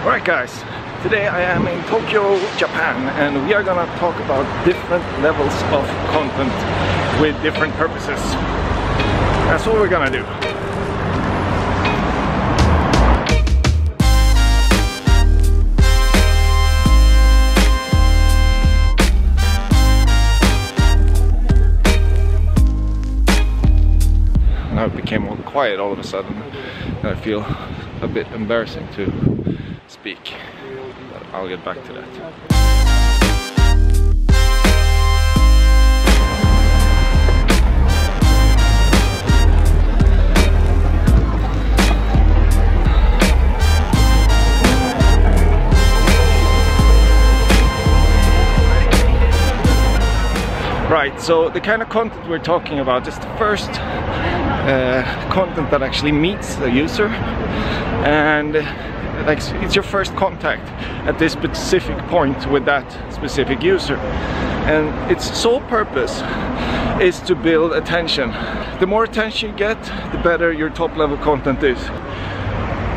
Alright guys, today I am in Tokyo, Japan, and we are gonna talk about different levels of content with different purposes. That's what we're gonna do. Now it became all quiet all of a sudden, and I feel a bit embarrassing to speak, but I'll get back to that. Right, so the kind of content we're talking about is the first content that actually meets the user, and like it's your first contact at this specific point with that specific user, and its sole purpose is to build attention. The more attention you get, the better your top level content is.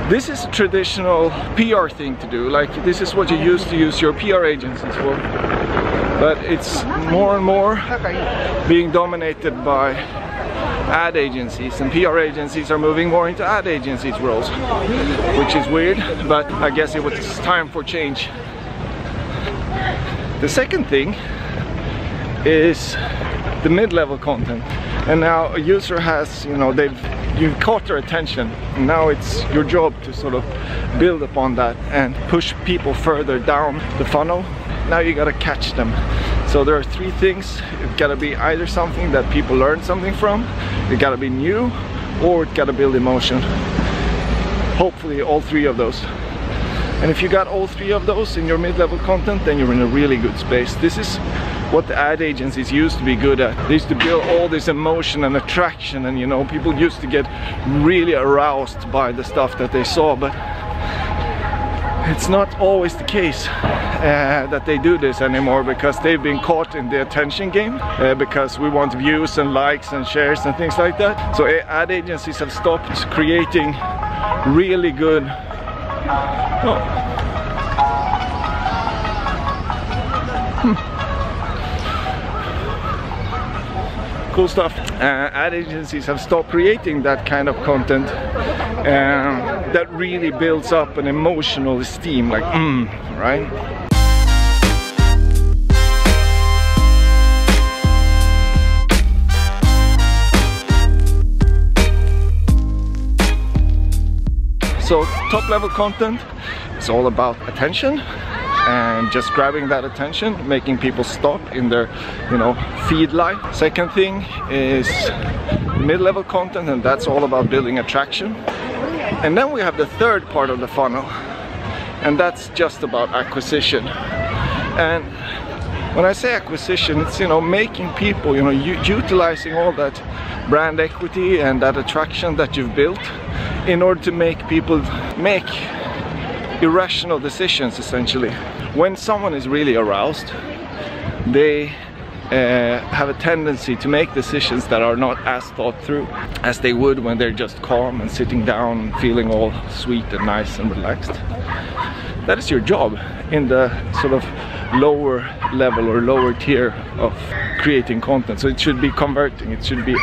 This is a traditional PR thing to do, like this is what you used to use your PR agencies for, but it's more and more being dominated by ad agencies, and PR agencies are moving more into ad agencies roles, which is weird, but I guess it was time for change. The second thing is the mid-level content, and now a user has, you've caught their attention, and now it's your job to sort of build upon that and push people further down the funnel. Now you gotta catch them. So there are three things. It's gotta be either something that people learn something from, it gotta be new, or it gotta build emotion. Hopefully all three of those. And if you got all three of those in your mid-level content, then you're in a really good space. This is what the ad agencies used to be good at. They used to build all this emotion and attraction, and people used to get really aroused by the stuff that they saw, but it's not always the case that they do this anymore, because they've been caught in the attention game, because we want views and likes and shares and things like that. So ad agencies have stopped creating really good cool stuff. Ad agencies have stopped creating that kind of content that really builds up an emotional esteem, like right? So top level content is all about attention and just grabbing that attention, making people stop in their feed line. Second thing is mid-level content, and that's all about building attraction. And then we have the third part of the funnel, and that's just about acquisition. And when I say acquisition, it's making people, utilizing all that brand equity and that attraction that you've built in order to make people make irrational decisions, essentially. When someone is really aroused, they have a tendency to make decisions that are not as thought through as they would when they're just calm and sitting down and feeling all sweet and nice and relaxed. That is your job in the sort of lower level or lower tier of creating content. So it should be converting, it should be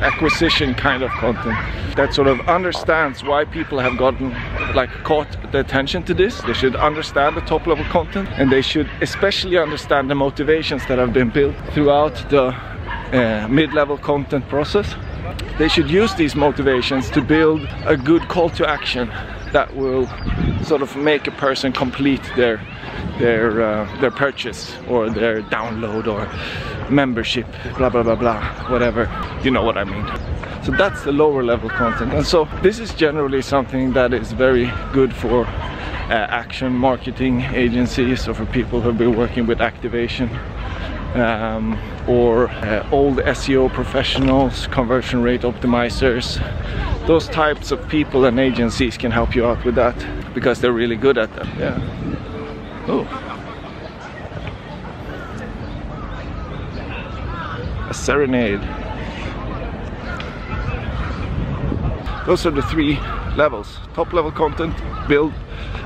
acquisition kind of content that sort of understands why people have gotten caught the attention to this. They should understand the top level content, and they should especially understand the motivations that have been built throughout the mid-level content process. They should use these motivations to build a good call to action that will sort of make a person complete their purchase or their download or membership, blah blah blah blah, whatever, you know what I mean. So that's the lower level content, and so this is generally something that is very good for action marketing agencies, or for people who have been working with activation, or old SEO professionals, conversion rate optimizers. Those types of people and agencies can help you out with that, because they're really good at them. Yeah. Oh. A serenade. Those are the three levels. Top level content, build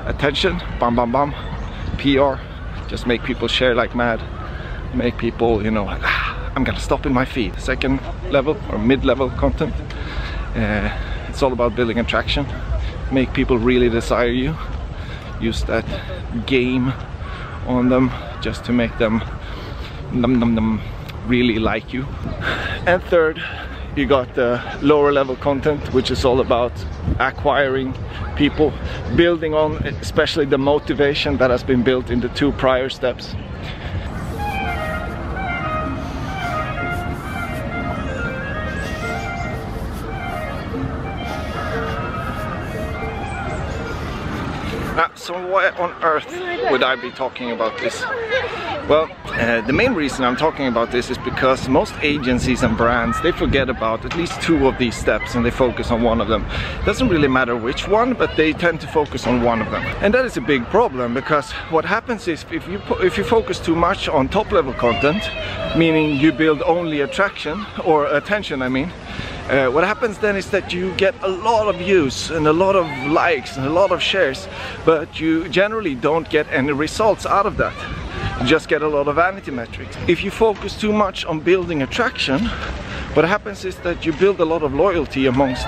attention, bam bam bam. PR, just make people share like mad, make people, you know, like, I'm gonna stop in my feed. Second level or mid-level content, it's all about building attraction, make people really desire you, use that game on them just to make them really like you. And third, you got the lower level content, which is all about acquiring people, building on especially the motivation that has been built in the 2 prior steps. So why on earth would I be talking about this? Well, the main reason I'm talking about this is because most agencies and brands, they forget about at least 2 of these steps and they focus on one of them. It doesn't really matter which one, but they tend to focus on one of them. And that is a big problem, because what happens is if you focus too much on top level content, meaning you build only attraction or attention, I mean, what happens then is that you get a lot of views and a lot of likes and a lot of shares, but you generally don't get any results out of that. You just get a lot of vanity metrics. If you focus too much on building attraction, what happens is that you build a lot of loyalty amongst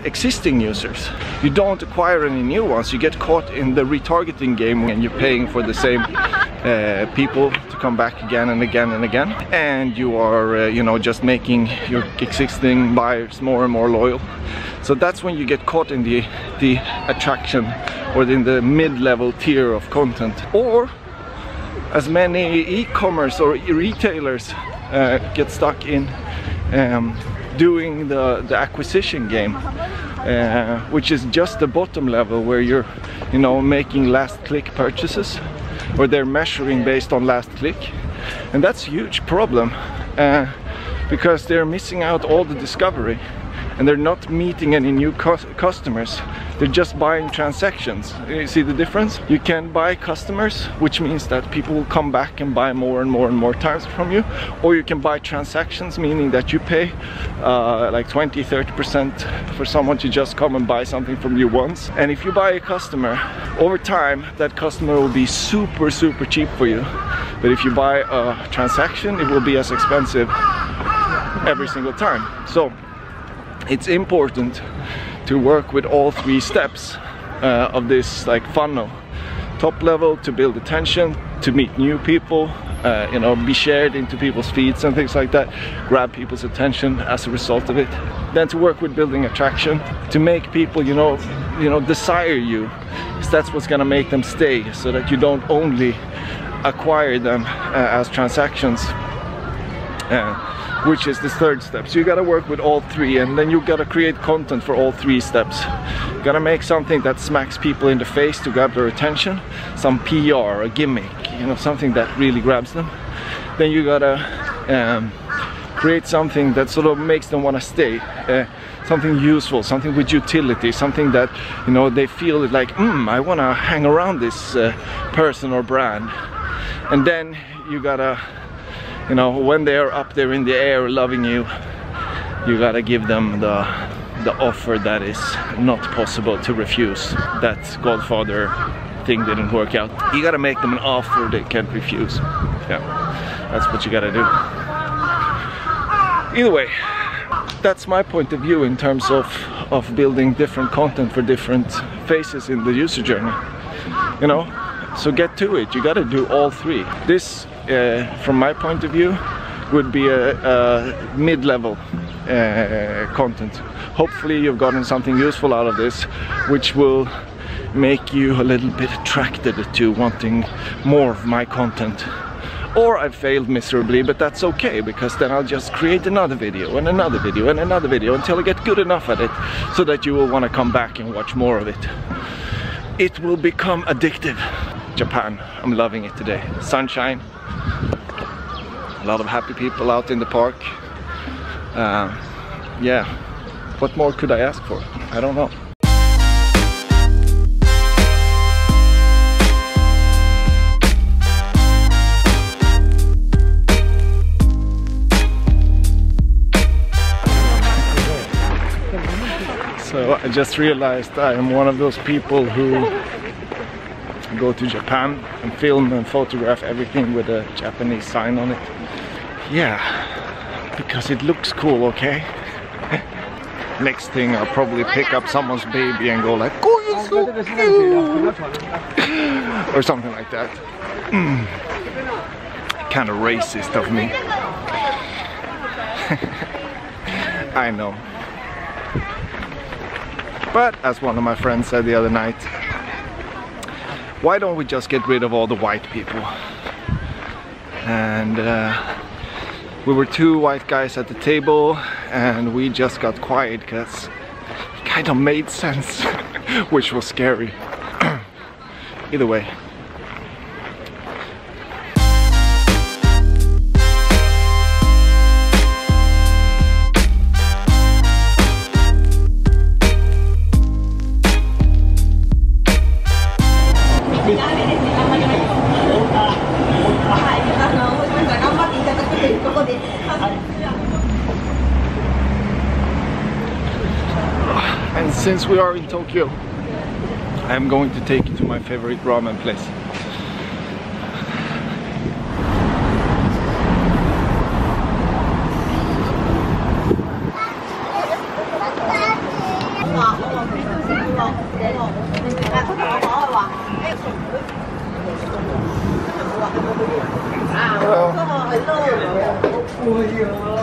existing users. You don't acquire any new ones. You get caught in the retargeting game and you're paying for the same people to come back again and again and again, and you are you know, just making your existing buyers more and more loyal. So that's when you get caught in the attraction, or in the mid-level tier of content. Or as many e-commerce or retailers get stuck in doing the acquisition game, which is just the bottom level, where you're, you know, making last click purchases, or they're measuring based on last click. And that's a huge problem, because they're missing out all the discovery, and they're not meeting any new customers. They're just buying transactions. You see the difference? You can buy customers, which means that people will come back and buy more and more and more times from you. Or you can buy transactions, meaning that you pay like 20-30% for someone to just come and buy something from you once. And if you buy a customer, over time that customer will be super cheap for you. But if you buy a transaction, it will be as expensive every single time. So it's important to work with all 3 steps of this like funnel. Top level to build attention, to meet new people, you know, be shared into people's feeds and things like that, grab people's attention as a result of it. Then to work with building attraction, to make people, you know, desire you, because that's what's gonna make them stay, so that you don't only acquire them as transactions, which is the 3rd step. So you gotta work with all 3, and then you gotta create content for all 3 steps. You gotta make something that smacks people in the face to grab their attention, some PR, a gimmick, you know, something that really grabs them. Then you gotta create something that sort of makes them wanna stay, something useful, something with utility, something that, you know, they feel like, I wanna hang around this person or brand. And then you gotta, you know, when they're up there in the air loving you, you gotta give them the offer that is not possible to refuse. That Godfather thing didn't work out. You gotta make them an offer they can't refuse. Yeah, that's what you gotta do. Either way, that's my point of view in terms of building different content for different phases in the user journey. You know, so get to it. You gotta do all 3. This, from my point of view, would be a mid-level content. Hopefully you've gotten something useful out of this, which will make you a little bit attracted to wanting more of my content. Or I've failed miserably, but that's okay, because then I'll just create another video and another video and another video until I get good enough at it, so that you will want to come back and watch more of it. It will become addictive. Japan, I'm loving it today. Sunshine, a lot of happy people out in the park. Yeah, what more could I ask for? I don't know. So I just realized I am one of those people who go to Japan and film and photograph everything with a Japanese sign on it. Yeah, because it looks cool, okay? Next thing I'll probably pick up someone's baby and go like, oh, you're so cute! Or something like that. Kind of racist of me. I know. But as one of my friends said the other night, why don't we just get rid of all the white people? And we were two white guys at the table and we just got quiet because it kind of made sense, which was scary. Either way. And since we are in Tokyo, I am going to take you to my favorite ramen place. Hello.